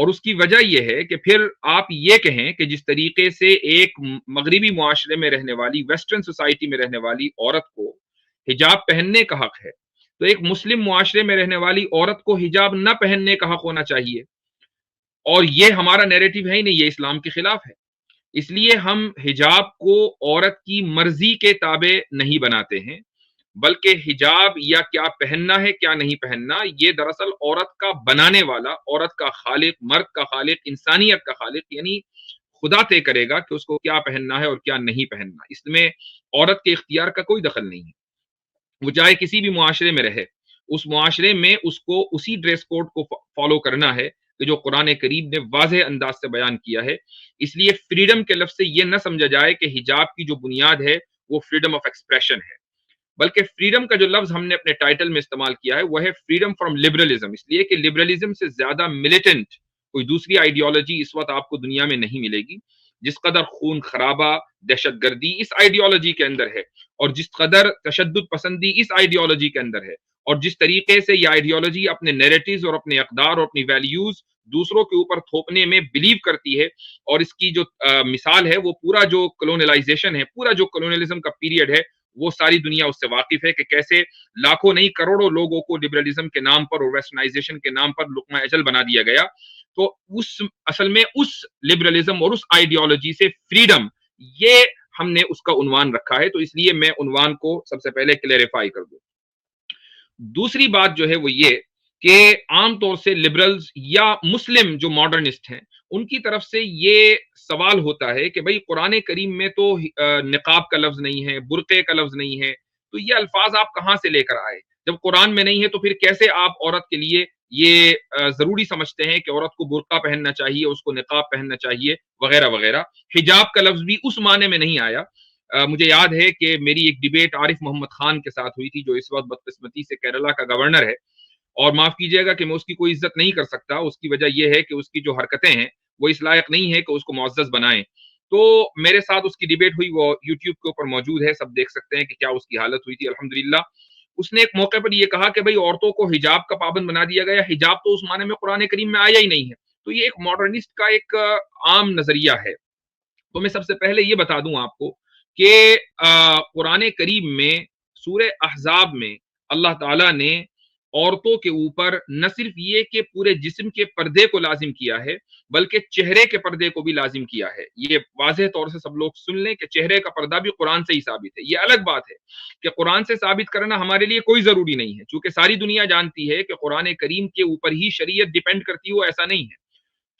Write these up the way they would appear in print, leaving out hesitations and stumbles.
اور اس کی وجہ یہ ہے کہ پھر آپ یہ کہیں کہ جس طریقے سے ایک مغربی معاشرے میں رہنے والی، ویسٹرن سوسائٹی میں رہنے والی عورت کو حجاب پہننے کا حق ہے، تو ایک مسلم معاشرے میں رہنے والی عورت کو حجاب نہ پہننے کا حق ہونا چاہیے، اور یہ ہمارا نیریٹو ہے ہی نہیں، یہ اسلام کے خلاف ہے۔ اس لیے ہم حجاب کو عورت کی مرضی کے تابع نہیں بناتے ہیں، بلکہ حجاب یا کیا پہننا ہے کیا نہیں پہننا، یہ دراصل عورت کا بنانے والا، عورت کا خالق، مرد کا خالق، انسانیت کا خالق یعنی خدا طے کرے گا کہ اس کو کیا پہننا ہے اور کیا نہیں پہننا۔ اس میں عورت کے اختیار کا کوئی دخل نہیں ہے، وہ چاہے کسی بھی معاشرے میں رہے، اس معاشرے میں اس کو اسی ڈریس کوڈ کو فالو کرنا ہے کہ جو قرآن کریم نے واضح انداز سے بیان کیا ہے۔ اس لیے فریڈم کے لفظ سے یہ نہ سمجھا جائے کہ حجاب کی جو بنیاد ہے وہ فریڈم آف ایکسپریشن ہے، بلکہ فریڈم کا جو لفظ ہم نے اپنے ٹائٹل میں استعمال کیا ہے وہ ہے فریڈم فرام لبرلزم، اس لیے کہ لبرلزم سے زیادہ ملیٹنٹ کوئی دوسری آئیڈیالوجی اس وقت آپ کو دنیا میں نہیں ملے گی۔ جس قدر خون خرابہ، دہشت گردی اس آئیڈیالوجی کے اندر ہے، اور جس قدر تشدد پسندی اس آئیڈیالوجی کے اندر ہے، اور جس طریقے سے یہ آئیڈیالوجی اپنے نیریٹیوز اور اپنے اقدار اور اپنی ویلیوز دوسروں کے اوپر تھوپنے میں بلیو کرتی ہے، اور اس کی جو مثال ہے وہ پورا جو کلونلائزیشن ہے، پورا جو کلونلزم کا پیریڈ ہے، وہ ساری دنیا اس سے واقف ہے کہ کیسے لاکھوں نہیں کروڑوں لوگوں کو لبرلزم کے نام پر اور ویسٹرنائزیشن کے نام پر لقمہ اجل بنا دیا گیا۔ تو اصل میں اس لبرلزم اور اس آئیڈیالوجی سے فریڈم، یہ ہم نے اس کا عنوان رکھا ہے، تو اس لیے میں عنوان کو سب سے پہلے کلیریفائی کر دوں۔ دوسری بات جو ہے وہ یہ کہ عام طور سے لبرلز یا مسلم جو ماڈرنسٹ ہیں ان کی طرف سے یہ سوال ہوتا ہے کہ بھئی قرآن کریم میں تو نقاب کا لفظ نہیں ہے، برقعے کا لفظ نہیں ہے، تو یہ الفاظ آپ کہاں سے لے کر آئے؟ جب قرآن میں نہیں ہے تو پھر کیسے آپ عورت کے لیے یہ ضروری سمجھتے ہیں کہ عورت کو برقع پہننا چاہیے، اس کو نقاب پہننا چاہیے وغیرہ وغیرہ؟ حجاب کا لفظ بھی اس معنی میں نہیں آیا۔ مجھے یاد ہے کہ میری ایک ڈیبیٹ عارف محمد خان کے ساتھ ہوئی تھی، جو اس وقت بدقسمتی سے کیرلا کا گورنر ہے، اور معاف کیجئے گا کہ میں اس کی کوئی عزت نہیں کر سکتا، اس کی وجہ یہ ہے کہ اس کی جو حرکتیں ہیں وہ اس لائق نہیں ہے کہ اس کو معزز بنائیں۔ تو میرے ساتھ اس کی ڈیبیٹ ہوئی، وہ یوٹیوب کے اوپر موجود ہے، سب دیکھ سکتے ہیں کہ کیا اس کی حالت ہوئی تھی۔ الحمدللہ اس نے ایک موقع پر یہ کہا کہ بھئی عورتوں کو حجاب کا پابند بنا دیا گیا، حجاب تو اس معنی میں قرآن کریم میں آیا ہی نہیں ہے۔ تو یہ ایک ماڈرنسٹ کا ایک عام نظریہ ہے۔ تو میں سب سے پہلے یہ بتا دوں آپ کو کہ قرآن کریم میں سورہ احزاب میں اللہ تعالیٰ نے عورتوں کے اوپر نہ صرف یہ کہ پورے جسم کے پردے کو لازم کیا ہے، بلکہ چہرے کے پردے کو بھی لازم کیا ہے۔ یہ واضح طور سے سب لوگ سن لیں کہ چہرے کا پردہ بھی قرآن سے ہی ثابت ہے۔ یہ الگ بات ہے کہ قرآن سے ثابت کرنا ہمارے لیے کوئی ضروری نہیں ہے، چونکہ ساری دنیا جانتی ہے کہ قرآن کریم کے اوپر ہی شریعت ڈیپینڈ کرتی ہو، ایسا نہیں ہے۔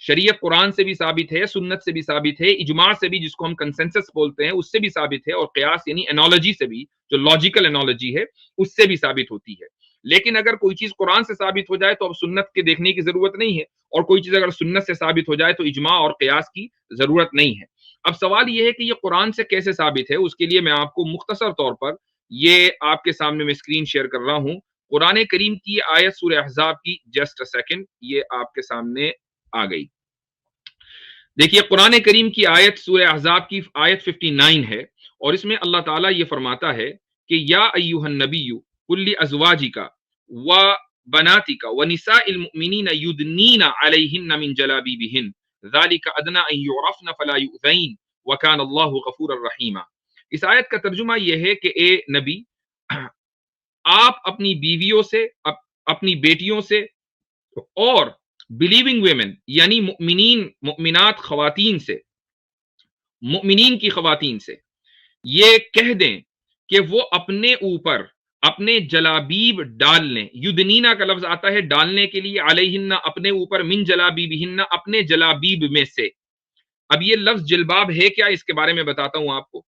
شریعت قرآن سے بھی ثابت ہے، سنت سے بھی ثابت ہے، اجماع سے بھی، جس کو ہم کنسنسس بولتے ہیں، اس سے بھی ثابت ہے، اور قیاس یعنی انالوجی سے بھی، جو لاجیکل انالوجی ہے اس سے بھی ثابت ہوتی ہے۔ لیکن اگر کوئی چیز قرآن سے ثابت ہو جائے تو اب سنت کے دیکھنے کی ضرورت نہیں ہے، اور کوئی چیز اگر سنت سے ثابت ہو جائے تو اجماع اور قیاس کی ضرورت نہیں ہے۔ اب سوال یہ ہے کہ یہ قرآن سے کیسے ثابت ہے؟ اس کے لیے میں آپ کو مختصر طور پر یہ آپ کے سامنے میں اسکرین شیئر کر رہا ہوں، قرآن کریم کی آیت سورہ احزاب کی، جسٹ اے سیکنڈ، یہ آپ کے سامنے آ گئی۔ دیکھیے قرآن کریم کی آیت سورہ احزاب کی آیت 59 ہے، اور اس میں اللہ تعالیٰ یہ فرماتا ہے کہ یا ایھا النبی قل لازواجک وبناتک ونساء المؤمنین یدنین علیہن من جلابیبہن ذلک ادنی ان یعرفن فلا یؤذین وکان اللہ غفورا رحیما۔ اس آیت کا ترجمہ یہ ہے کہ اے نبی، آپ اپنی بیویوں سے، اپنی بیٹیوں سے، اور بلیونگ ویمن یعنی مؤمنین، مؤمنات خواتین سے، مؤمنین کی خواتین سے یہ کہہ دیں کہ وہ اپنے اوپر اپنے جلابیب ڈال لیں۔ یدنینا کا لفظ آتا ہے ڈالنے کے لیے، علیہن اپنے اوپر، من جلابیبہن اپنے جلابیب میں سے۔ اب یہ لفظ جلباب ہے کیا، اس کے بارے میں بتاتا ہوں آپ کو۔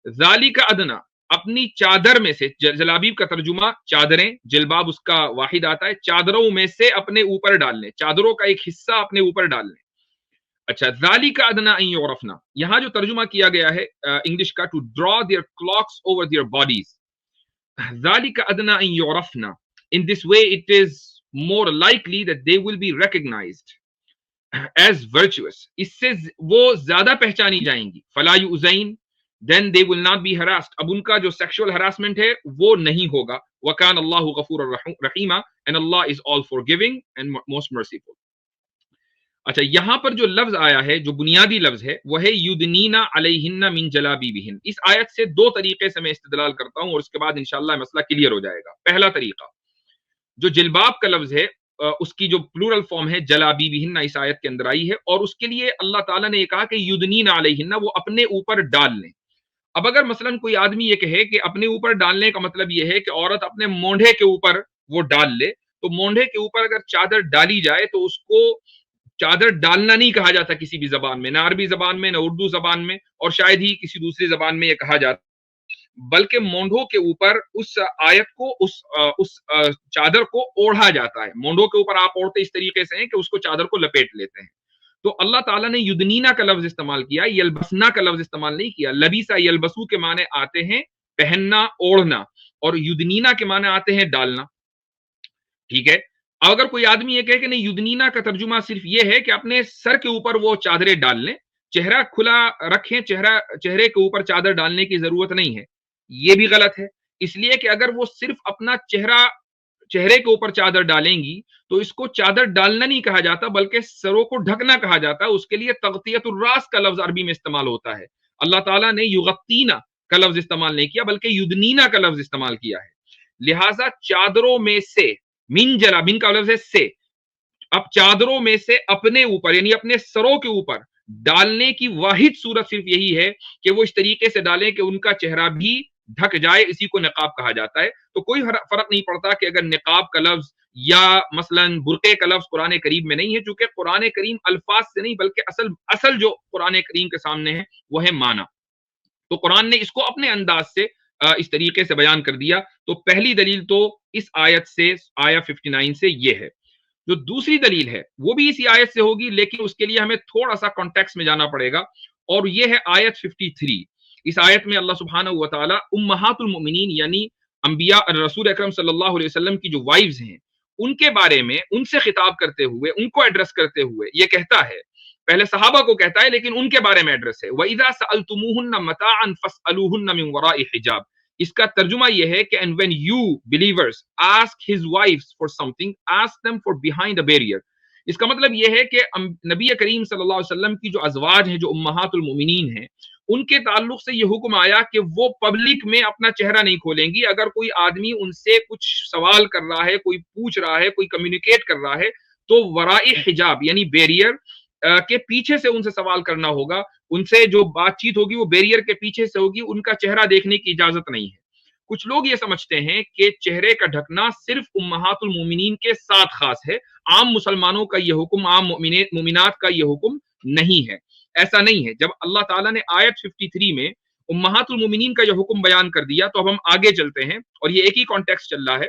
ذالک ادنا، اپنی چادر میں سے، جلابیب کا ترجمہ چادریں، جلباب اس کا واحد آتا ہے، چادروں میں سے اپنے اوپر ڈال لیں، چادروں کا ایک حصہ اپنے اوپر ڈال لیں۔ اچھا، ذالک ادنا ان یعرفنا، یہاں جو ترجمہ کیا گیا ہے انگلش کا، to draw their cloaks over their bodies, ذالک ادنا ان یعرفنا، in this way it is more likely that they will be recognized as virtuous، اس سے وہ زیادہ پہچانی جائیں گی۔ فلا یؤذین، then they will not be harassed، اب ان کا جو sexual harassment ہے وہ نہیں ہوگا۔ وَكَانَ اللَّهُ غَفُورًا رَحِيمًا، and Allah is all forgiving and most merciful۔ اچھا یہاں پر جو لفظ آیا ہے جو بنیادی لفظ ہے وہ ہے یدنینا علیہن من جلابیبہن. اس آیت سے دو طریقے سے میں استدلال کرتا ہوں اور اس کے بعد انشاءاللہ مسئلہ کلیئر ہو جائے گا. پہلا طریقہ جو جلباب کا لفظ ہے اس کی جو پلورل فارم ہے جلابیبہن اس آیت کے اندر آئی ہے اور اس کے لیے اللہ تعالیٰ نے یہ کہا کہ یدنینا علیہن وہ اپنے اوپر ڈال لیں. اب اگر مثلا کوئی آدمی یہ کہے کہ اپنے اوپر ڈالنے کا مطلب یہ ہے کہ عورت اپنے مونڈھے کے اوپر وہ ڈال لے, تو مونڈھے کے اوپر اگر چادر ڈالی جائے تو اس کو چادر ڈالنا نہیں کہا جاتا کسی بھی زبان میں, نہ عربی زبان میں نہ اردو زبان میں اور شاید ہی کسی دوسری زبان میں یہ کہا جاتا, بلکہ مونڈھوں کے اوپر اس آیت کو اس چادر کو اوڑھا جاتا ہے. مونڈھوں کے اوپر آپ اوڑھتے اس طریقے سے ہیں کہ اس کو چادر کو لپیٹ لیتے ہیں. تو اللہ تعالیٰ نے یدنینا کا لفظ استعمال کیا, یلبسنا کا لفظ استعمال نہیں کیا. لبیسا یلبسو کے معنی آتے ہیں پہننا اوڑھنا اور یدنینا کے معنی آتے ہیں ڈالنا. ٹھیک ہے, اگر کوئی آدمی یہ کہے کہ نہیں یدنینا کا ترجمہ صرف یہ ہے کہ اپنے سر کے اوپر وہ چادریں ڈال لیں, چہرہ کھلا رکھیں, چہرے کے اوپر چادر ڈالنے کی ضرورت نہیں ہے, یہ بھی غلط ہے. اس لیے کہ اگر وہ صرف اپنا چہرے کے اوپر چادر ڈالیں گی تو اس کو چادر ڈالنا نہیں کہا جاتا بلکہ سروں کو ڈھکنا کہا جاتا ہے. اس کے لیے تغطیۃ الراس کا لفظ عربی میں استعمال ہوتا ہے. اللہ تعالیٰ نے یغطینا کا لفظ استعمال نہیں کیا بلکہ یدنینا کا لفظ استعمال کیا ہے. لہٰذا چادروں میں سے من جلا, من کا لفظ ہے سے, اب چادروں میں سے اپنے اوپر یعنی اپنے سروں کے اوپر ڈالنے کی واحد صورت صرف یہی ہے کہ وہ اس طریقے سے ڈالیں کہ ان کا چہرہ بھی ڈھک جائے, اسی کو نقاب کہا جاتا ہے. تو کوئی فرق نہیں پڑتا کہ اگر نقاب کا لفظ یا مثلا برقعے کا لفظ قرآن کریم میں نہیں ہے, چونکہ قرآن کریم الفاظ سے نہیں بلکہ اصل جو قرآن کریم کے سامنے ہے وہ ہے معنی. تو قرآن نے اس کو اپنے انداز سے اس طریقے سے بیان کر دیا. تو پہلی دلیل تو اس آیت سے آیا 59 سے یہ ہے. جو دوسری دلیل ہے وہ بھی اسی آیت سے ہوگی لیکن اس کے لیے ہمیں تھوڑا سا کانٹیکس میں جانا پڑے گا اور یہ ہے آیت 53. اس آیت میں اللہ سبحانہ و تعالی امہات المؤمنین یعنی انبیاء رسول اکرم صلی اللہ علیہ وسلم کی جو وائفز ہیں ان کے بارے میں ان سے خطاب کرتے ہوئے ان کو ایڈریس کرتے ہوئے یہ کہتا ہے, پہلے صحابہ کو کہتا ہے لیکن ان کے بارے میں ایڈریس ہے, وَإِذَا سَأَلْتُمُوهُنَّ مَتَاعًا فَاسْأَلُوهُنَّ مِنْ وَرَاءِ حِجَابٍ. اس کا ترجمہ یہ ہے کہ and when you believers ask his wives for something, ask them for behind a barrier. اس کا مطلب یہ ہے کہ نبی کریم صلی اللہ علیہ وسلم کی جو ازواج ہیں جو امہات المؤمنین ہیں ان کے تعلق سے یہ حکم آیا کہ وہ پبلک میں اپنا چہرہ نہیں کھولیں گی. اگر کوئی آدمی ان سے کچھ سوال کر رہا ہے, کوئی پوچھ رہا ہے, کوئی کمیونیکیٹ کر رہا ہے تو ورائی حجاب یعنی بیریئر کے پیچھے سے ان سے سوال کرنا ہوگا. ان سے جو بات چیت ہوگی وہ بیریئر کے پیچھے سے ہوگی, ان کا چہرہ دیکھنے کی اجازت نہیں ہے. کچھ لوگ یہ سمجھتے ہیں کہ چہرے کا ڈھکنا صرف امہات المومنین کے ساتھ خاص ہے, عام مسلمانوں کا یہ حکم, عام مومنات کا یہ حکم نہیں ہے. ایسا نہیں ہے. جب اللہ تعالیٰ نے آیت 53 میں امہات المومنین کا یہ حکم بیان کر دیا تو اب ہم آگے چلتے ہیں اور یہ ایک ہی کانٹیکسٹ چل رہا ہے.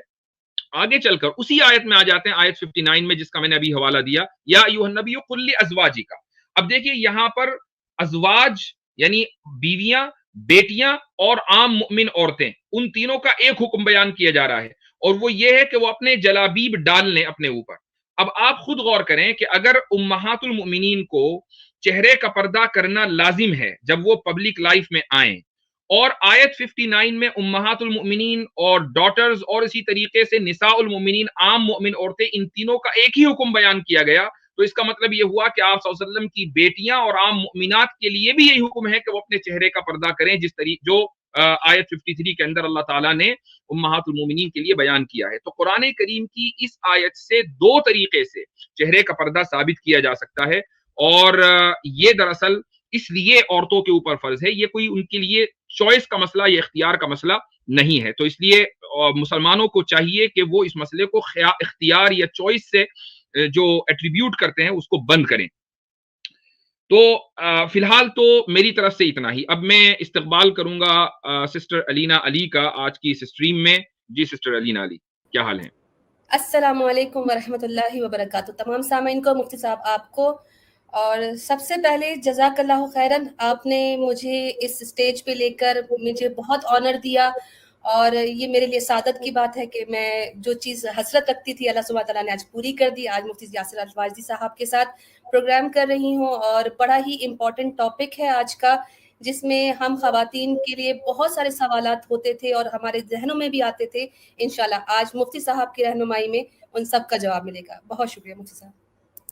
آگے چل کر اسی آیت میں آ جاتے ہیں آیت 59 میں جس کا میں نے ابھی حوالہ دیا, یا ایھا النبی قل لازواجک. اب دیکھیے یہاں پر ازواج یعنی بیویاں, بیٹیاں اور عام مؤمن عورتیں, ان تینوں کا ایک حکم بیان کیا جا رہا ہے اور وہ یہ ہے کہ وہ اپنے جلابیب ڈال لیں اپنے اوپر. اب آپ خود غور کریں کہ اگر امہات المؤمنین کو چہرے کا پردہ کرنا لازم ہے جب وہ پبلک لائف میں آئیں, اور آیت 59 میں امہات المؤمنین اور ڈاٹرز اور اسی طریقے سے نساء المؤمنین عام مؤمن عورتیں, ان تینوں کا ایک ہی حکم بیان کیا گیا, تو اس کا مطلب یہ ہوا کہ آپ صلی اللہ علیہ وسلم کی بیٹیاں اور عام مؤمنات کے لیے بھی یہی حکم ہے کہ وہ اپنے چہرے کا پردہ کریں جس طریقے جو آیت 53 کے اندر اللہ تعالیٰ نے امہات المؤمنین کے لیے بیان کیا ہے. تو قرآن کریم کی اس آیت سے دو طریقے سے چہرے کا پردہ ثابت کیا جا سکتا ہے, اور یہ دراصل اس لیے عورتوں کے اوپر فرض ہے, یہ کوئی ان کے لیے چوائس کا مسئلہ یا اختیار کا مسئلہ نہیں ہے. تو اس لیے مسلمانوں کو چاہیے کہ وہ اس مسئلے کو اختیار یا چوائس سے جو ایٹریبیوٹ کرتے ہیں اس کو بند کریں. تو فی الحال تو میری طرف سے اتنا ہی. اب میں استقبال کروں گا سسٹر علینا علی کا آج کی اس اسٹریم میں. جی سسٹر علینا علی, کیا حال ہیں؟ السلام علیکم ورحمۃ اللہ وبرکاتہ. تمام سامعین کو, مفتی صاحب آپ کو, اور سب سے پہلے جزاک اللہ خیرن, آپ نے مجھے اس اسٹیج پہ لے کر مجھے بہت آنر دیا, اور یہ میرے لیے سعادت کی بات ہے کہ میں جو چیز حسرت رکھتی تھی اللہ سبحانہ تعالیٰ نے آج پوری کر دی. آج مفتی یاسر الواجدی صاحب کے ساتھ پروگرام کر رہی ہوں, اور بڑا ہی امپورٹنٹ ٹاپک ہے آج کا, جس میں ہم خواتین کے لیے بہت سارے سوالات ہوتے تھے اور ہمارے ذہنوں میں بھی آتے تھے. انشاءاللہ آج مفتی صاحب کی رہنمائی میں ان سب کا جواب ملے گا. بہت شکریہ مفتی صاحب.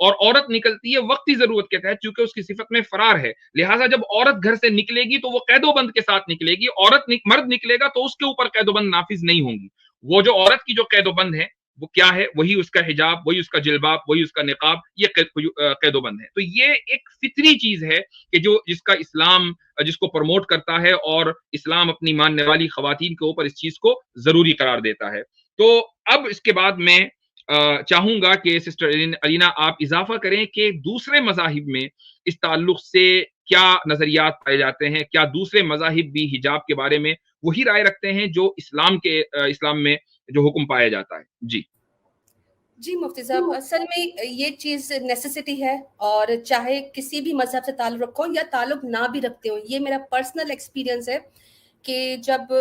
اور عورت نکلتی ہے وقتی ضرورت کے تحت چونکہ اس کی صفت میں فرار ہے. لہٰذا جب عورت گھر سے نکلے گی تو وہ قید و بند کے ساتھ نکلے گی، مرد نکلے گا تو اس کے اوپر قید و بند نافذ نہیں ہوں گی. وہ جو عورت کی جو قید و بند ہے وہ کیا ہے؟ وہی اس کا حجاب، وہی اس کا جلباب، وہی اس کا نقاب، یہ قید و بند ہے. تو یہ ایک فطری چیز ہے کہ جس کا اسلام جس کو پروموٹ کرتا ہے، اور اسلام اپنی ماننے والی خواتین کے اوپر اس چیز کو ضروری قرار دیتا ہے. تو اب اس کے بعد میں چاہوں گا کہ سسٹر الینا آپ اضافہ کریں کہ دوسرے مذاہب میں اس تعلق سے کیا نظریات پائے جاتے ہیں. کیا دوسرے مذاہب بھی حجاب کے بارے میں وہی رائے رکھتے ہیں جو اسلام میں جو حکم پایا جاتا ہے؟ جی مفتی صاحب، اصل میں یہ چیز نیسیسٹی ہے، اور چاہے کسی بھی مذہب سے تعلق رکھو یا تعلق نہ بھی رکھتے ہو. یہ میرا پرسنل ایکسپیرینس ہے کہ جب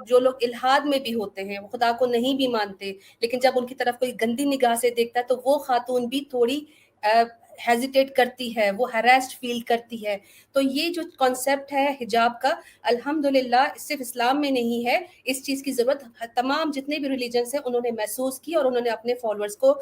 جو لوگ الحاد میں بھی ہوتے ہیں، وہ خدا کو نہیں بھی مانتے، لیکن جب ان کی طرف کوئی گندی نگاہ سے دیکھتا ہے تو وہ خاتون بھی تھوڑی ہیزیٹیٹ کرتی ہے، وہ ہیراسڈ فیل کرتی ہے. تو یہ جو کانسیپٹ ہے حجاب کا، الحمدللہ صرف اسلام میں نہیں ہے. اس چیز کی ضرورت تمام جتنے بھی ریلیجنس ہیں انہوں نے محسوس کی، اور انہوں نے اپنے فالوورز کو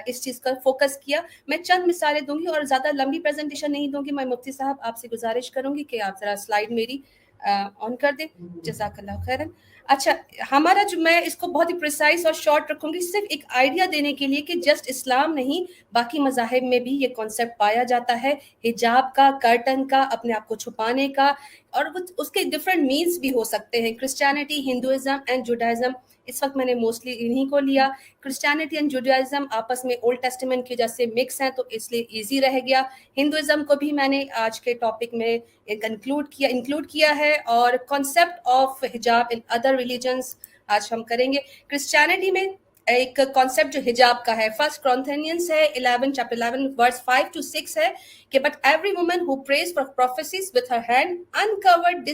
اس چیز کا فوکس کیا. میں چند مثالیں دوں گی اور زیادہ لمبی پریزنٹیشن نہیں دوں گی. میں مفتی صاحب آپ سے گزارش کروں گی کہ آپ ذرا سلائیڈ میری آن کر دیں. جزاک اللہ خیرن. اچھا، ہمارا جو، میں اس کو بہت ہی پریسائز اور شارٹ رکھوں گی، صرف ایک آئیڈیا دینے کے لیے کہ جسٹ اسلام نہیں، باقی مذاہب میں بھی یہ کانسیپٹ پایا جاتا ہے حجاب کا، کرٹن کا، اپنے آپ کو چھپانے کا، اور اس کے ڈفرینٹ مینس بھی ہو سکتے ہیں. کرسچینٹی، ہندوازم اینڈ جوڈائزم، اس وقت میں نے موسٹلی انہی کو لیا. کرسچینٹی اینڈ جوڈائزم آپس میں اولڈ ٹیسٹمنٹ کی وجہ سے مکس ہیں تو اس لیے ایزی رہ گیا. ہندوازم کو بھی میں نے آج کے ٹاپک میں انکلوڈ کیا ہے، اور کانسیپٹ آف حجاب ان ادر ریلیجنس آج ہم کریں گے. کرسچینٹی میں ایک کانسیپٹ جو حجاب کا ہے، فرسٹ کرونتھینینس ہے 11 چیپٹر 11 ورس 5 to 6 ہے کہ but every woman who prays for prophesies with her hand uncovered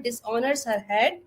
dishonours her head,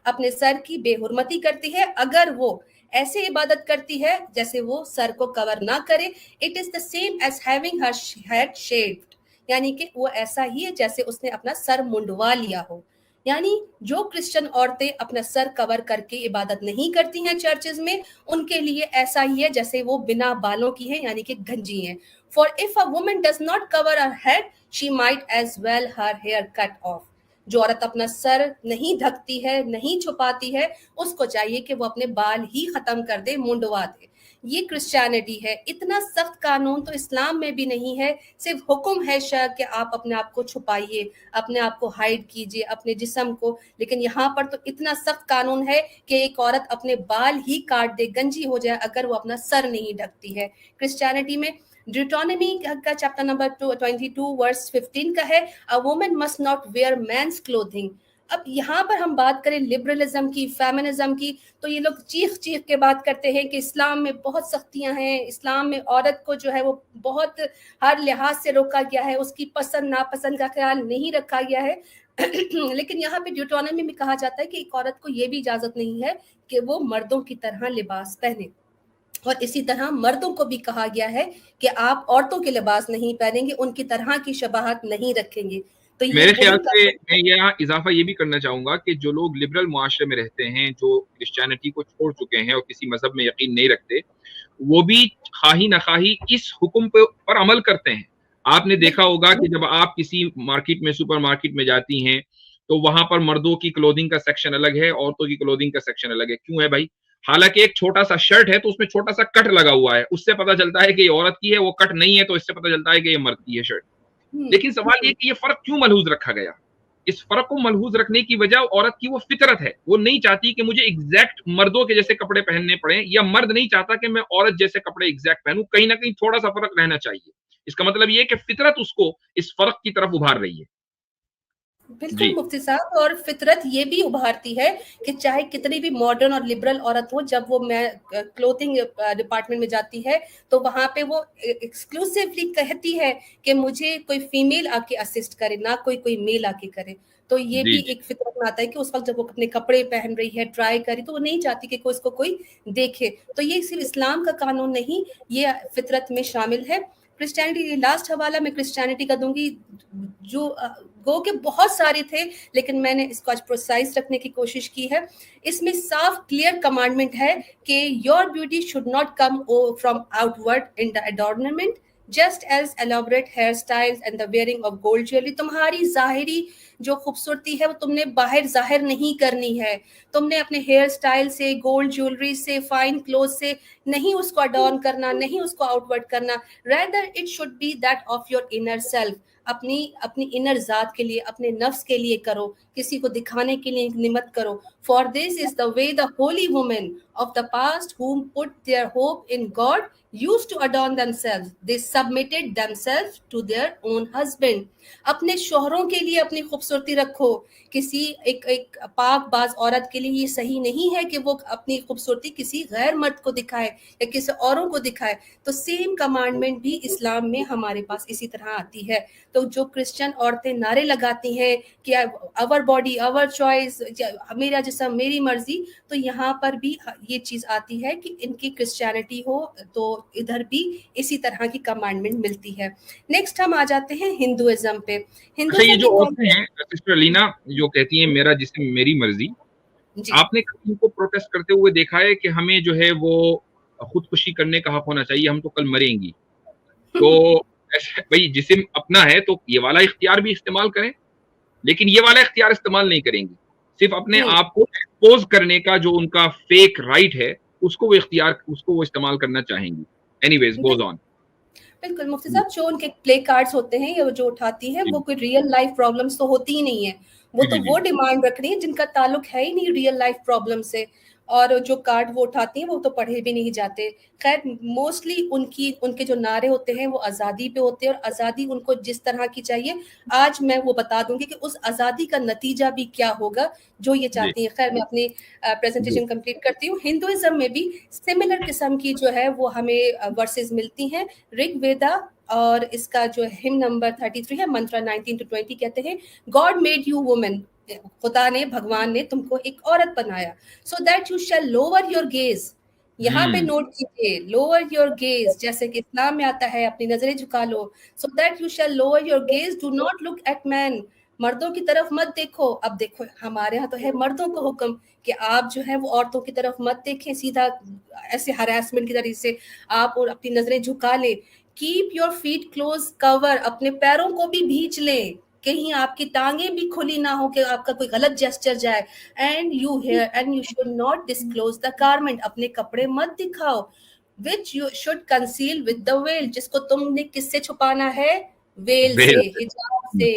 اپنے سر کی بے حرمتی کرتی ہے اگر وہ ایسے عبادت کرتی ہے جیسے وہ سر کو کور نہ کرے. It is the same as having her head shaved, یعنی کہ وہ ایسا ہی ہے جیسے اس نے اپنا سر منڈوا لیا ہو. یعنی جو کرسچن عورتیں اپنا سر کور کر کے عبادت نہیں کرتی ہیں چرچز میں، ان کے لیے ایسا ہی ہے جیسے وہ بنا بالوں کی ہیں، یعنی کہ گنجی ہیں. For if a woman does not cover her head, she might as well her hair cut off. جو عورت اپنا سر نہیں ڈھکتی ہے، نہیں چھپاتی ہے، اس کو چاہیے کہ وہ اپنے بال ہی ختم کر دے، منڈوا دے. یہ کرسچینٹی ہے. اتنا سخت قانون تو اسلام میں بھی نہیں ہے، صرف حکم ہے شرع کہ آپ اپنے آپ کو چھپائیے، اپنے آپ کو ہائڈ کیجیے، اپنے جسم کو. لیکن یہاں پر تو اتنا سخت قانون ہے کہ ایک عورت اپنے بال ہی کاٹ دے، گنجی ہو جائے اگر وہ اپنا سر نہیں ڈھکتی ہے. کرسچینٹی میں ڈیوٹانومی کا چیپٹر نمبر 22 ورس 15 کا ہے a woman must not wear men's clothing. اب یہاں پر ہم بات کریں لبرلزم کی، فیمنزم کی، تو یہ لوگ چیخ چیخ کے بات کرتے ہیں کہ اسلام میں بہت سختیاں ہیں، اسلام میں عورت کو جو ہے وہ بہت ہر لحاظ سے روکا گیا ہے، اس کی پسند ناپسند کا خیال نہیں رکھا گیا ہے. لیکن یہاں پہ ڈیوٹانومی میں کہا جاتا ہے کہ ایک عورت کو یہ بھی اجازت نہیں ہے کہ وہ مردوں کی طرح لباس پہنے، اور اسی طرح مردوں کو بھی کہا گیا ہے کہ آپ عورتوں کے لباس نہیں پہنیں گے، ان کی طرح کی شباہت نہیں رکھیں گے. تو میرے یہ خیال سے میں یہاں اضافہ یہ بھی کرنا چاہوں گا کہ جو لوگ لبرل معاشرے میں رہتے ہیں، جو کرسچینٹی کو چھوڑ چکے ہیں اور کسی مذہب میں یقین نہیں رکھتے، وہ بھی خواہی نخواہی اس حکم پر عمل کرتے ہیں. آپ نے دیکھا ہوگا کہ جب آپ کسی مارکیٹ میں، سپر مارکیٹ میں جاتی ہیں تو وہاں پر مردوں کی کلودنگ کا سیکشن الگ ہے، عورتوں کی کلودنگ کا سیکشن الگ ہے. کیوں ہے بھائی؟ حالانکہ ایک چھوٹا سا شرٹ ہے تو اس میں چھوٹا سا کٹ لگا ہوا ہے، اس سے پتہ چلتا ہے کہ یہ عورت کی ہے، وہ کٹ نہیں ہے تو اس سے پتہ چلتا ہے کہ یہ مرد کی ہے شرٹ. لیکن سوال یہ کہ یہ فرق کیوں ملحوظ رکھا گیا؟ اس فرق کو ملحوظ رکھنے کی وجہ عورت کی وہ فطرت ہے. وہ نہیں چاہتی کہ مجھے ایگزیکٹ مردوں کے جیسے کپڑے پہننے پڑیں، یا مرد نہیں چاہتا کہ میں عورت جیسے کپڑے ایگزیکٹ پہنوں. کہیں نہ کہیں تھوڑا سا فرق رہنا چاہیے. اس کا مطلب یہ کہ فطرت اس کو اس فرق کی طرف ابھار رہی ہے. بالکل مفتی صاحب، اور فطرت یہ بھی ابھارتی ہے کہ چاہے کتنی بھی ماڈرن اور لبرل عورت ہو، جب وہ کلوتھنگ ڈپارٹمنٹ میں جاتی ہے تو وہاں پہ وہ ایکسکلوسیولی کہتی ہے کہ مجھے کوئی فیمیل آ کے اسسٹ کرے، نہ کوئی میل آ کے کرے. تو یہ بھی ایک فطرت میں آتا ہے کہ اس وقت جب وہ اپنے کپڑے پہن رہی ہے، ٹرائی کری، تو وہ نہیں چاہتی کہ اس کو کوئی دیکھے. تو یہ صرف اسلام کا قانون نہیں، یہ فطرت میں شامل ہے. کرسچینٹی لاسٹ حوالہ میں کرسچینٹی کا دوں گی، جو گو کے بہت سارے تھے لیکن میں نے اس کو آج پروسائز رکھنے کی کوشش کی ہے. اس میں صاف کلیئر کمانڈمنٹ ہے کہ your beauty should not come from outward in the adornment just as elaborate hairstyle and the wearing of gold jewellery. تمہاری ظاہری جو خوبصورتی ہے وہ تم نے باہر ظاہر نہیں کرنی ہے. تم نے اپنے ہیئر اسٹائل سے، گولڈ جیولری سے، فائن کلوز سے نہیں اس کو اڈورن کرنا، نہیں اس کو آؤٹ ورڈ کرنا. rather it should be that of your inner self. اپنی انر ذات کے لیے، اپنے نفس کے لیے کرو، کسی کو دکھانے کے لیے مت کرو. For this is the way the holy women of the past whom put their hope in God used to adorn themselves. They submitted themselves to their own husband. اپنے شوہروں کے لیے اپنی خوبصورتی رکھو. کسی ایک پاک باز عورت کے لیے یہ صحیح نہیں ہے کہ وہ اپنی خوبصورتی کسی غیر مرد کو دکھائے یا کسی اوروں کو دکھائے. تو سیم کمانڈمنٹ بھی اسلام میں ہمارے پاس اسی طرح آتی ہے. تو جو کرسچن عورتیں نعرے لگاتی ہیں کہ اور باڈی اور چوائس، میرا جسم میری مرضی، تو یہاں پر بھی یہ چیز آتی ہے کہ ان کی کرسچینٹی ہو تو ادھر بھی اسی طرح کی کمانڈمنٹ ملتی ہے. نیکسٹ ہم آ جاتے ہیں ہندوازم پہ. اچھا، یہ جو عورتیں ہیں سسٹر علینا جو کہتی ہیں میرا جسم میری مرضی، آپ نے ان کو پروٹیسٹ کرتے ہوئے دیکھا ہے کہ ہمیں جو ہے وہ خودکشی کرنے کا حق ہونا چاہیے، ہم تو کل مریں گی. تو بھائی جسم اپنا ہے تو یہ والا اختیار بھی استعمال کریں، لیکن یہ والا اختیار استعمال نہیں کریں گی. صرف اپنے آپ کو ایکسپوز کرنے کا جو ان کا فیک رائٹ ہے اس کو وہ اختیار، اس کو وہ استعمال کرنا چاہیں گی. Anyways goes on. بالکل مفتی صاحب، جو ان کے پلے کارڈز ہوتے ہیں یا جو اٹھاتی ہیں وہ کوئی ریئل لائف پرابلمس تو ہوتی ہی نہیں ہے. وہ تو وہ ڈیمانڈ رکھ رہی ہیں جن کا تعلق ہے ہی نہیں ریئل لائف پرابلم سے، اور جو کارڈ وہ اٹھاتی ہیں وہ تو پڑھے بھی نہیں جاتے. خیر موسٹلی ان کے جو نعرے ہوتے ہیں وہ آزادی پہ ہوتے ہیں، اور آزادی ان کو جس طرح کی چاہیے آج میں وہ بتا دوں گی کہ اس آزادی کا نتیجہ بھی کیا ہوگا جو یہ چاہتی ہیں. خیر میں اپنی پریزنٹیشن کمپلیٹ کرتی ہوں. ہندوازم میں بھی سملر قسم کی جو ہے وہ ہمیں ورسز ملتی ہیں. رگ ویدا اور اس کا جو ہم نمبر 33 ہے، منترا 19-20 کہتے ہیں گاڈ میڈ یو وومن، خدا نے، بھگوان نے تم کو ایک عورت بنایا، so that you shall lower your gaze. یہاں پہ نوٹ کیجیے لوور یور گیز، جیسے کہ اسلام میں آتا ہے اپنی نظریں جھکا لو. So that you shall lower your gaze, do not look at men, مردوں کی طرف مت دیکھو. اب دیکھو ہمارے ہاں تو ہے مردوں کو حکم کہ آپ جو ہے وہ عورتوں کی طرف مت دیکھیں سیدھا ایسے ہراسمنٹ کی طریقے سے، آپ اور اپنی نظریں جھکا لیں. کیپ یور فیٹ کلوز کور، اپنے پیروں کو بھی بھیج لیں، کہیں آپ کی ٹانگیں بھی کھلی نہ ہو کہ آپ کا کوئی غلط جسچر جائے. And you should not disclose the garment, اپنے کپڑے مت دکھاؤ. Which you should conceal with the veil, جس کو تم نے کس سے چھپانا ہے؟ ویل سے، حجاب سے،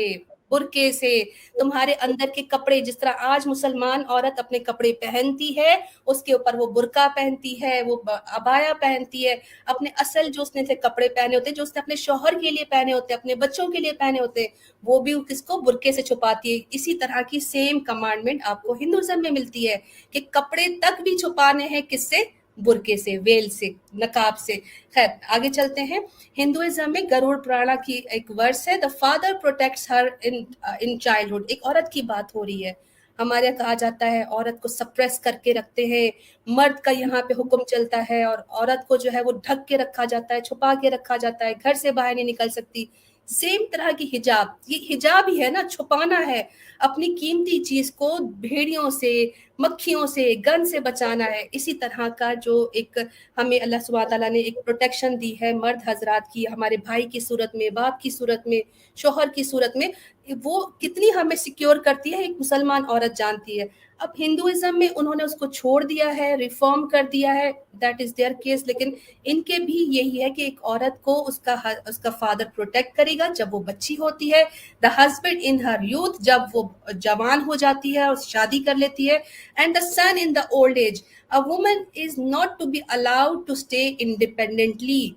برقعے سے. تمہارے اندر کے کپڑے، جس طرح آج مسلمان عورت اپنے کپڑے پہنتی ہے، اس کے اوپر وہ برقع پہنتی ہے، وہ عبایا پہنتی ہے، اپنے اصل جو اس نے کپڑے پہنے ہوتے ہیں، جو اس نے اپنے شوہر کے لیے پہنے ہوتے ہیں، اپنے بچوں کے لیے پہنے ہوتے ہیں، وہ بھی کس کو برقعے سے چھپاتی ہے. اسی طرح کی سیم کمانڈمنٹ آپ کو ہندوازم میں ملتی ہے کہ کپڑے تک بھی چھپانے ہیں، کس سے؟ برقعے سے، ویل سے، نقاب سے. خیر آگے چلتے ہیں. ہندوازم میں گروڑ پرانا کی ایک ورس ہے، the father protects her in childhood. ایک عورت کی بات ہو رہی ہے. ہمارے یہاں کہا جاتا ہے عورت کو سپریس کر کے رکھتے ہیں، مرد کا یہاں پہ حکم چلتا ہے، اور عورت کو جو ہے وہ ڈھک کے رکھا جاتا ہے، چھپا کے رکھا جاتا ہے، گھر سے باہر نہیں نکل سکتی. سیم طرح کی حجاب، یہ حجاب ہی ہے نا، چھپانا ہے اپنی قیمتی چیز کو، بھیڑیوں سے، مکھیوں سے، گن سے بچانا ہے. اسی طرح کا جو ایک ہمیں اللہ سبحانہ تعالیٰ نے ایک پروٹیکشن دی ہے مرد حضرات کی، ہمارے بھائی کی صورت میں، باپ کی صورت میں، شوہر کی صورت میں، وہ کتنی ہمیں سیکیور کرتی ہے ایک مسلمان عورت جانتی ہے. اب ہندوازم میں انہوں نے اس کو چھوڑ دیا ہے، ریفارم کر دیا ہے، دیٹ از دیئر کیس. لیکن ان کے بھی یہی ہے کہ ایک عورت کو اس کا فادر پروٹیکٹ کرے گا جب وہ بچی ہوتی ہے، the husband in Hare youth جب وہ جوان ہو جاتی ہے اور شادی کر لیتی ہے، and the son in the old age. A woman is not to be allowed to stay independently.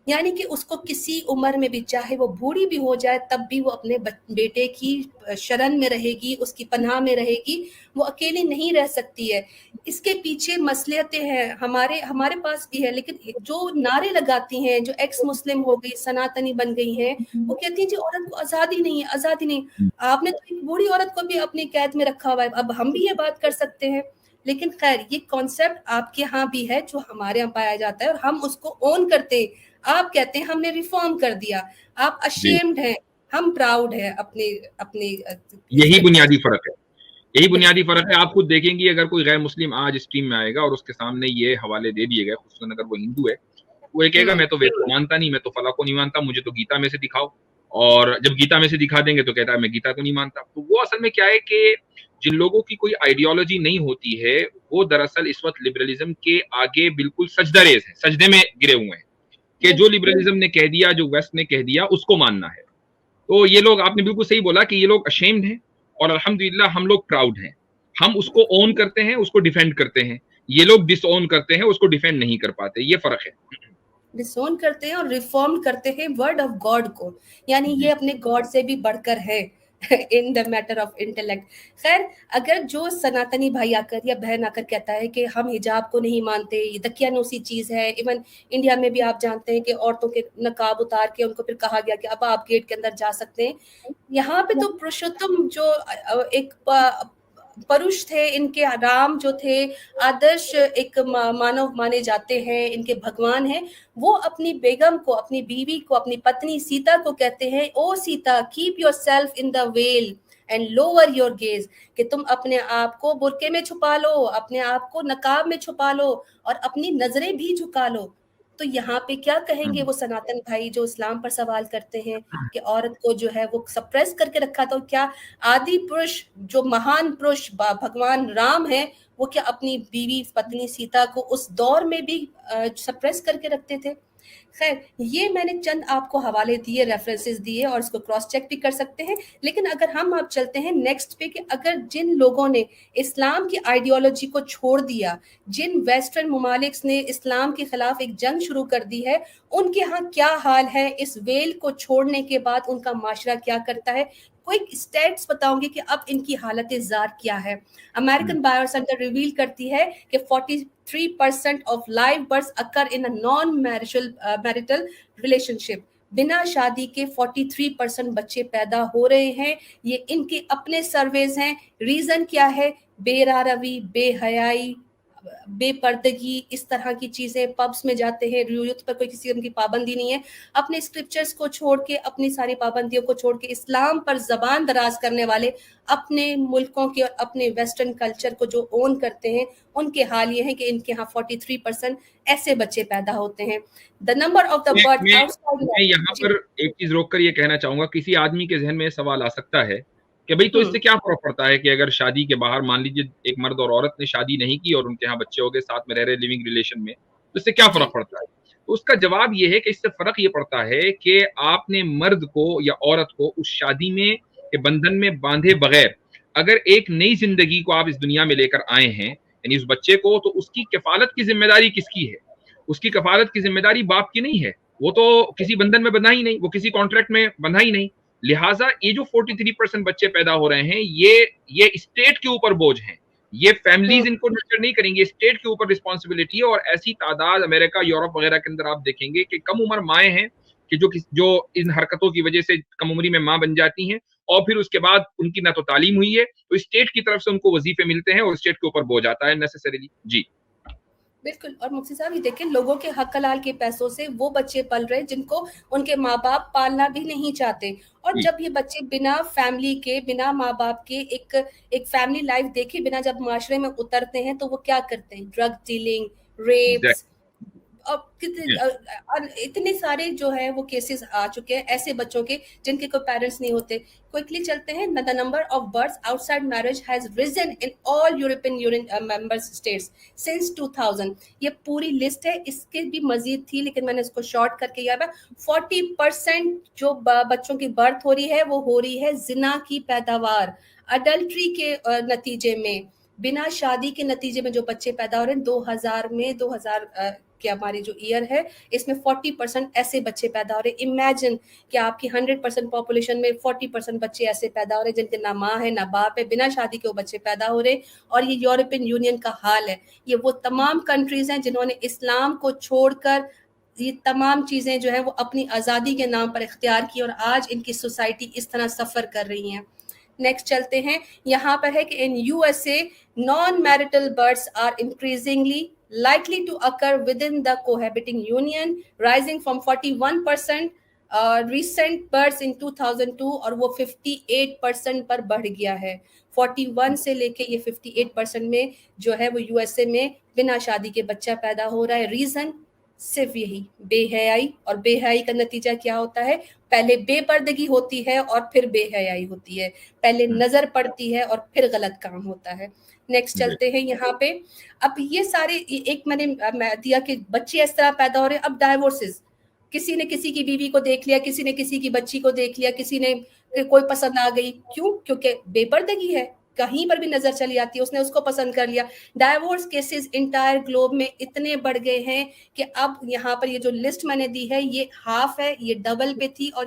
یعنی کہ اس کو کسی عمر میں بھی، چاہے وہ بوڑھی بھی ہو جائے تب بھی وہ اپنے بیٹے کی شرن میں رہے گی، اس کی پناہ میں رہے گی، وہ اکیلی نہیں رہ سکتی ہے. اس کے پیچھے مصلحتیں ہیں ہمارے پاس بھی ہے، لیکن جو نعرے لگاتی ہیں، جو ایکس مسلم ہو گئی، سناتنی بن گئی ہیں، وہ کہتی ہیں جی عورت کو آزادی نہیں ہے، آزادی نہیں. آپ نے تو ایک بوڑھی عورت کو بھی اپنی قید میں رکھا ہوا ہے، اب ہم بھی یہ بات کر سکتے ہیں. لیکن خیر یہ کانسیپٹ آپ کے ہاں بھی ہے جو ہمارے ہاں پایا جاتا ہے، اور ہم اس کو اون کرتے ہیں. آپ کہتے ہیں ہم نے ریفارم کر دیا, آپ اشیمڈ ہیں, ہم پراؤڈ ہیں اپنے یہی بنیادی فرق ہے, یہی بنیادی فرق ہے. آپ خود دیکھیں گی اگر کوئی غیر مسلم آج اسٹریم میں آئے گا اور اس کے سامنے یہ حوالے دے دیے گئے, خصوصاً اگر وہ ہندو ہے, وہ یہ کہے گا میں تو وید کو مانتا نہیں, میں تو فلاں کو نہیں مانتا, مجھے تو گیتا میں سے دکھاؤ. اور جب گیتا میں سے دکھا دیں گے تو کہتا ہے میں گیتا کو نہیں مانتا. تو وہ اصل میں کیا ہے کہ جن لوگوں کی کوئی آئیڈیالوجی نہیں ہوتی ہے وہ دراصل اس وقت لبرلزم کے آگے بالکل سجدہ ریز ہیں, سجدے میں گرے ہوئے ہیں کہ جو لبرلزم نے کہہ دیا, جو ویسٹ نے کہہ دیا, اس کو ماننا ہے. تو یہ لوگ, آپ نے بالکل صحیح بولا کہ یہ لوگ اشیمڈ ہیں, اور الحمدللہ ہم لوگ پراؤڈ ہیں. ہم اس کو اون کرتے ہیں, اس کو ڈیفینڈ کرتے ہیں. یہ لوگ ڈس اون کرتے ہیں, اس کو ڈیفینڈ نہیں کر پاتے. یہ فرق ہے. ڈسون کرتے ہیں اور ریفارم کرتے ہیں ورڈ آف گاڈ کو, یعنی یہ اپنے گاڈ سے بھی بڑھ کر ہے ان دا میٹر آف انٹلیکٹ. خیر, اگر جو سناتنی بھائی آ کر یا بہن آ کر کہتا ہے کہ ہم حجاب کو نہیں مانتے, یہ دقیانوسی چیز ہے, ایون انڈیا میں بھی آپ جانتے ہیں کہ عورتوں کے نقاب اتار کے ان کو پھر کہا گیا کہ اب آپ گیٹ کے اندر جا سکتے ہیں. یہاں پہ تو پرشوتم جو ایک پروش تھے, ان کے رام جو تھے آدرش ایک مانو مانے جاتے ہیں, ان کے بھگوان ہیں, وہ اپنی بیگم کو, اپنی بیوی کو, اپنی پتنی سیتا کو کہتے ہیں او Sita keep yourself in the veil and lower your gaze, کہ تم اپنے آپ کو برقعے میں چھپا لو, اپنے آپ کو نقاب میں چھپا لو, اور اپنی نظریں بھی جھکا لو. تو یہاں پہ کیا کہیں گے وہ سناتن بھائی جو اسلام پر سوال کرتے ہیں کہ عورت کو جو ہے وہ سپریس کر کے رکھا تھا؟ کیا آدی پرش جو مہان پرش بھگوان رام ہے وہ کیا اپنی بیوی پتنی سیتا کو اس دور میں بھی سپریس کر کے رکھتے تھے؟ خیر, یہ میں نے چند آپ کو حوالے دیے, ریفرنسز دیے, اور اس کو کراس چیک بھی کر سکتے ہیں. لیکن اگر ہم آپ چلتے ہیں نیکسٹ پہ کہ اگر جن لوگوں نے اسلام کی آئیڈیالوجی کو چھوڑ دیا, جن ویسٹرن ممالک نے اسلام کے خلاف ایک جنگ شروع کر دی ہے, ان کے ہاں کیا حال ہے اس ویل کو چھوڑنے کے بعد, ان کا معاشرہ کیا کرتا ہے. کوئی اسٹیٹس بتاؤں گی کہ اب ان کی حالت زار کیا ہے. امریکن بایو سینٹر ریویل کرتی ہے کہ 43% of live births occur in non marital relationship. بنا شادی کے 43% بچے پیدا ہو رہے ہیں. یہ ان کے اپنے سرویز ہیں. ریزن کیا ہے؟ بے راروی, بے حیائی, بے پردگی, اس طرح کی چیزیں. پبس میں جاتے ہیں, یوتھ پر کوئی کسی قسم کی پابندی نہیں ہے. اپنے اسکرپچرز کو چھوڑ کے, اپنی ساری پابندیوں کو چھوڑ کے اسلام پر زبان دراز کرنے والے اپنے ملکوں کے اور اپنے ویسٹرن کلچر کو جو اون کرتے ہیں, ان کے حال یہ ہے کہ ان کے ہاں 43% ایسے بچے پیدا ہوتے ہیں. The number of the birth میں یہاں پر ایک چیز روک کر یہ کہنا چاہوں گا, کسی آدمی کے ذہن میں سوال آ سکتا ہے کہ بھئی تو اس سے کیا فرق پڑتا ہے کہ اگر شادی کے باہر مان لیجیے ایک مرد اور عورت نے شادی نہیں کی اور ان کے ہاں بچے ہو گئے, ساتھ میں رہ رہے لیونگ ریلیشن میں, تو اس سے کیا فرق پڑتا ہے؟ تو اس کا جواب یہ ہے کہ اس سے فرق یہ پڑتا ہے کہ آپ نے مرد کو یا عورت کو اس شادی میں کے بندھن میں باندھے بغیر اگر ایک نئی زندگی کو آپ اس دنیا میں لے کر آئے ہیں, یعنی اس بچے کو, تو اس کی کفالت کی ذمہ داری کس کی ہے؟ اس کی کفالت کی ذمہ داری باپ کی نہیں ہے. وہ تو کسی بندھن میں بندھا ہی نہیں, وہ کسی کانٹریکٹ میں بندھا ہی نہیں. لہٰذا یہ جو 43% بچے پیدا ہو رہے ہیں, یہ اسٹیٹ کے اوپر بوجھ ہیں. یہ فیملیز ان کو نرچر نہیں کریں گے, اسٹیٹ کے اوپر رسپانسبلٹی ہے. اور ایسی تعداد امریکہ, یورپ وغیرہ کے اندر آپ دیکھیں گے کہ کم عمر مائیں ہیں کہ جو ان حرکتوں کی وجہ سے کم عمری میں ماں بن جاتی ہیں, اور پھر اس کے بعد ان کی نہ تو تعلیم ہوئی ہے, تو اسٹیٹ کی طرف سے ان کو وظیفے ملتے ہیں اور اسٹیٹ کے اوپر بوجھ آتا ہے نیسیسریلی. جی بالکل. اور مفتی صاحب یہ دیکھیں, لوگوں کے حق حلال کے پیسوں سے وہ بچے پل رہے جن کو ان کے ماں باپ پالنا بھی نہیں چاہتے. اور جب یہ بچے بنا فیملی کے, بنا ماں باپ کے ایک فیملی لائف دیکھے بنا جب معاشرے میں اترتے ہیں, تو وہ کیا کرتے ہیں؟ ڈرگ ڈیلنگ, ریپس, اور اتنے سارے جو ہے وہ کیسز آ چکے ہیں ایسے بچوں کے جن کے کوئی پیرنٹس نہیں ہوتے. کوئکلی چلتے ہیں. the number of births outside marriage has risen in all European Union member states since 2000. یہ پوری لسٹ ہے, اس کے بھی مزید تھی لیکن میں نے اس کو شارٹ کر کے یاد ہے. 40% جو بچوں کی برتھ ہو رہی ہے وہ ہو رہی ہے زنا کی پیداوار, اڈلٹری کے نتیجے میں, بنا شادی کے نتیجے میں جو بچے پیدا ہو رہے ہیں. 2000 کہ ہماری جو ایئر ہے اس میں 40% ایسے بچے پیدا ہو رہے ہیں. امیجن کہ آپ کی 100% پاپولیشن میں 40% بچے ایسے پیدا ہو رہے ہیں جن کے نہ ماں ہے نہ باپ ہے, بنا شادی کے وہ بچے پیدا ہو رہے ہیں. اور یہ یورپین یونین کا حال ہے. یہ وہ تمام کنٹریز ہیں جنہوں نے اسلام کو چھوڑ کر یہ تمام چیزیں جو ہیں وہ اپنی آزادی کے نام پر اختیار کی, اور آج ان کی سوسائٹی اس طرح سفر کر رہی ہیں. نیکسٹ چلتے ہیں. یہاں پر ہے کہ ان USA non marital births are increasingly likely to occur within the cohabiting union, rising from 41% recent births in 2002 اور وہ 58% پر بڑھ گیا ہے. 41 سے لے کے یہ 58% میں جو ہے وہ یو ایس اے میں بنا شادی کے بچہ پیدا ہو رہا ہے. ریزن صرف یہی بے حیائی, اور بے حیائی کا نتیجہ کیا ہوتا ہے؟ پہلے بے پردگی ہوتی ہے اور پھر بے حیائی ہوتی ہے, پہلے نظر پڑتی ہے اور پھر غلط کام ہوتا ہے. نیکسٹ چلتے ہیں یہاں پہ. اب یہ سارے ایک میں نے دیا کہ بچے اس طرح پیدا ہو رہے ہیں. اب ڈائیورسز, کسی نے کسی کی بیوی کو دیکھ لیا, کسی نے کسی کی بچی کو دیکھ لیا, کسی نے کوئی پسند آ گئی, کیوں؟ کیونکہ بے پردگی ہے, کہیں پر بھی نظر چلی آتی ہے, اس نے اس کو پسند کر لیا. ڈائیورس کیسز انٹائر گلوب میں اتنے بڑھ گئے ہیں کہ اب یہاں پر یہ جو لسٹ میں نے دی ہے یہ ہاف ہے, یہ ڈبل پہ تھی اور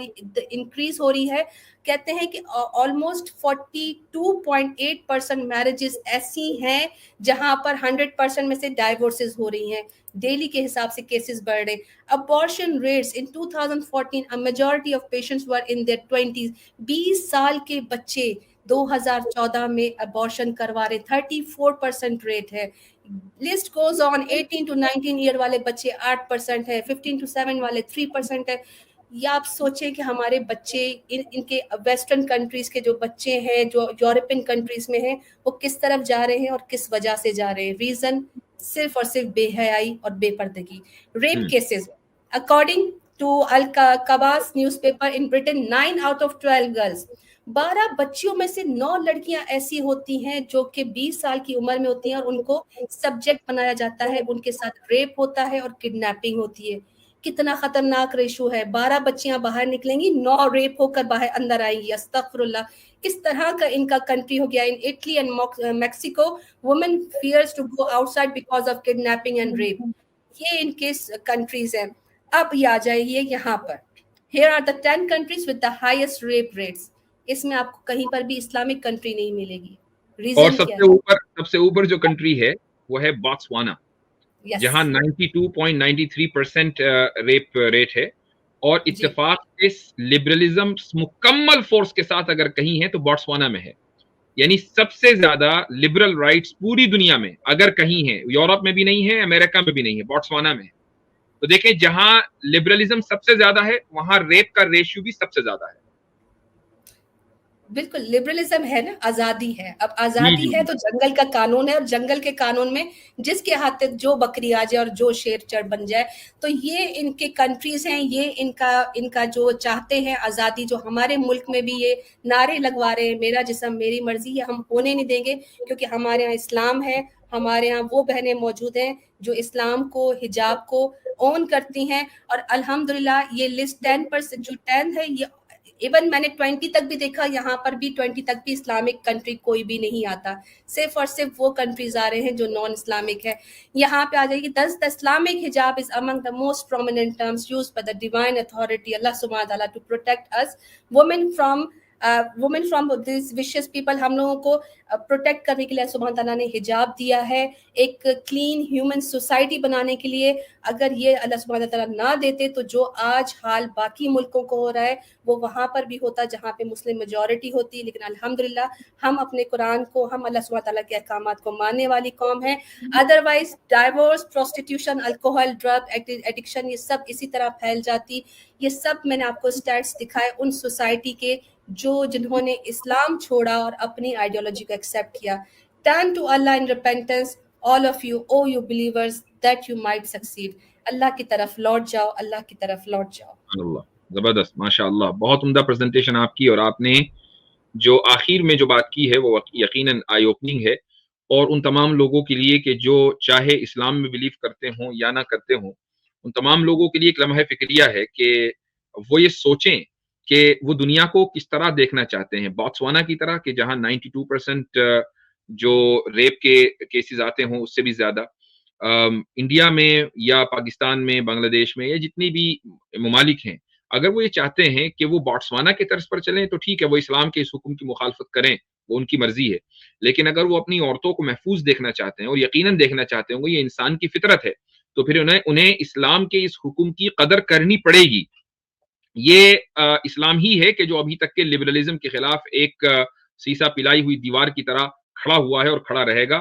انکریز ہو رہی ہے. کہتے ہیں کہ آلموسٹ 42.8% میرجز ایسی ہیں جہاں پر 100% میں سے ڈائیورسز ہو رہی ہیں. ڈیلی کے حساب سے کیسز بڑھ رہے. Abortion rates in 2014, a majority of patients were in their 20s. 20 سال کے بچے 2014 میں ابارشن کروا رہے, 34% ریٹ ہے. List goes on. 18 to 19 year والے بچے 8% ہے, 15 to 7 والے 3% ہے. یا آپ سوچیں کہ ہمارے بچے ان کے ویسٹرن کنٹریز کے جو بچے ہیں جو یورپین کنٹریز میں ہیں وہ کس طرف جا رہے ہیں اور کس وجہ سے جا رہے ہیں. ریزن صرف اور صرف بے حیائی اور بے پردگی. Rape cases according to Al-Kabas newspaper in Britain, 9 out of 12 girls, 12 بچیوں میں سے 9 لڑکیاں ایسی ہوتی ہیں جو کہ 20 سال کی عمر میں ہوتی ہیں اور ان کو سبجیکٹ بنایا جاتا ہے, ان کے ساتھ ریپ ہوتا ہے اور کڈنیپنگ ہوتی ہے. کتنا خطرناک ریشو ہے. 12 بچیاں باہر نکلیں گی, 9 ریپ ہو کر باہر اندر آئیں گی. استغفر اللہ. کس طرح کا ان کا کنٹری ہو گیا. In Italy and Mexico women fears to go outside because of kidnapping and rape. یہ ان کے کنٹریز ہیں. اب یہ آ جائیے یہاں پر. Here are the 10 countries with the highest rape rates. اس میں آپ کو کہیں پر بھی اسلامک کنٹری نہیں ملے گی. اور ریزن کیا سب سے اوپر جو کنٹری ہے وہ ہے باٹسوانا, جہاں 92.93% ریپ ریٹ ہے. اور اتفاق اس لبرلزم مکمل فورس کے ساتھ اگر کہیں ہے تو باٹسوانا میں ہے. یعنی سب سے زیادہ لبرل رائٹس پوری دنیا میں اگر کہیں ہے, یورپ میں بھی نہیں ہے, امریکہ میں بھی نہیں ہے, باٹسوانا میں ہے. تو دیکھیں جہاں لبرلزم سب سے زیادہ ہے وہاں ریپ کا ریشیو بھی سب سے زیادہ ہے. بالکل لبرلزم ہے نا, آزادی ہے. اب آزادی ہے تو جنگل کا قانون ہے, اور جنگل کے قانون میں جس کے ہاتھ تک جو بکری آ جائے اور جو شیر چڑھ بن جائے. تو یہ ان کے کنٹریز ہیں, یہ ان کا جو چاہتے ہیں آزادی, جو ہمارے ملک میں بھی یہ نعرے لگوا رہے ہیں میرا جسم میری مرضی, یہ ہم ہونے نہیں دیں گے. کیونکہ ہمارے ہاں اسلام ہے, ہمارے ہاں وہ بہنیں موجود ہیں جو اسلام کو, حجاب کو اون کرتی ہیں. اور الحمدللہ یہ لسٹ 10% جو 10 ہے, یہ ایون میں نے 20 تک بھی دیکھا, یہاں پر بھی 20 تک بھی اسلامک کنٹری کوئی بھی نہیں آتا. صرف اور صرف وہ کنٹریز آ رہے ہیں جو نان اسلامک ہے. یہاں پہ آ جائے گی. Thus the Islamic hijab is among the most prominent terms used by the divine authority Allah subhanahu wa ta'ala to protect us women from these vicious people. ہم لوگوں کو پروٹیکٹ کرنے کے لیے سبحانہ تعالیٰ نے حجاب دیا ہے, ایک کلین ہیومن سوسائٹی بنانے کے لیے. اگر یہ اللہ سبحانہ تعالیٰ نہ دیتے تو جو آج حال باقی ملکوں کو ہو رہا ہے وہ وہاں پر بھی ہوتا جہاں پہ مسلم میجورٹی ہوتی. لیکن الحمدللہ ہم اپنے قرآن کو, ہم اللہ سبحانہ تعالیٰ کے احکامات کو ماننے والی قوم ہے. Otherwise divorce, prostitution, alcohol, drug addiction, یہ سب اسی طرح پھیل جاتی. یہ سب میں نے آپ کو اسٹیٹس دکھائے ان سوسائٹی کے جنہوں نے اسلام چھوڑا اور اپنی آئیڈیالوجی کو ایکسیپٹ کیا. Turn to Allah in repentance, all of you, oh you believers, that you might succeed. اللہ کی طرف لوٹ جاؤ, اللہ کی طرف لوٹ جاؤ. اللہ زبردست, ماشاء اللہ, بہت عمدہ پریزنٹیشن آپ کی. اور آپ نے جو آخر میں جو بات کی ہے وہ یقیناً آئی اوپننگ ہے, اور ان تمام لوگوں کے لیے کہ جو چاہے اسلام میں بلیو کرتے ہوں یا نہ کرتے ہوں, ان تمام لوگوں کے لیے ایک لمحہ فکریہ ہے کہ وہ یہ سوچیں کہ وہ دنیا کو کس طرح دیکھنا چاہتے ہیں. باٹسوانا کی طرح کہ جہاں 92% جو ریپ کے کیسز آتے ہوں اس سے بھی زیادہ, انڈیا میں یا پاکستان میں, بنگلہ دیش میں, یا جتنی بھی ممالک ہیں, اگر وہ یہ چاہتے ہیں کہ وہ باٹسوانا کے طرز پر چلیں تو ٹھیک ہے, وہ اسلام کے اس حکم کی مخالفت کریں, وہ ان کی مرضی ہے. لیکن اگر وہ اپنی عورتوں کو محفوظ دیکھنا چاہتے ہیں, اور یقیناً دیکھنا چاہتے ہوں گے, یہ انسان کی فطرت ہے, تو پھر انہیں اسلام کے اس حکم کی قدر کرنی پڑے گی. یہ اسلام ہی ہے کہ جو ابھی تک کے لبرلزم کے خلاف ایک سیسا پلائی ہوئی دیوار کی طرح کھڑا ہوا ہے اور کھڑا رہے گا.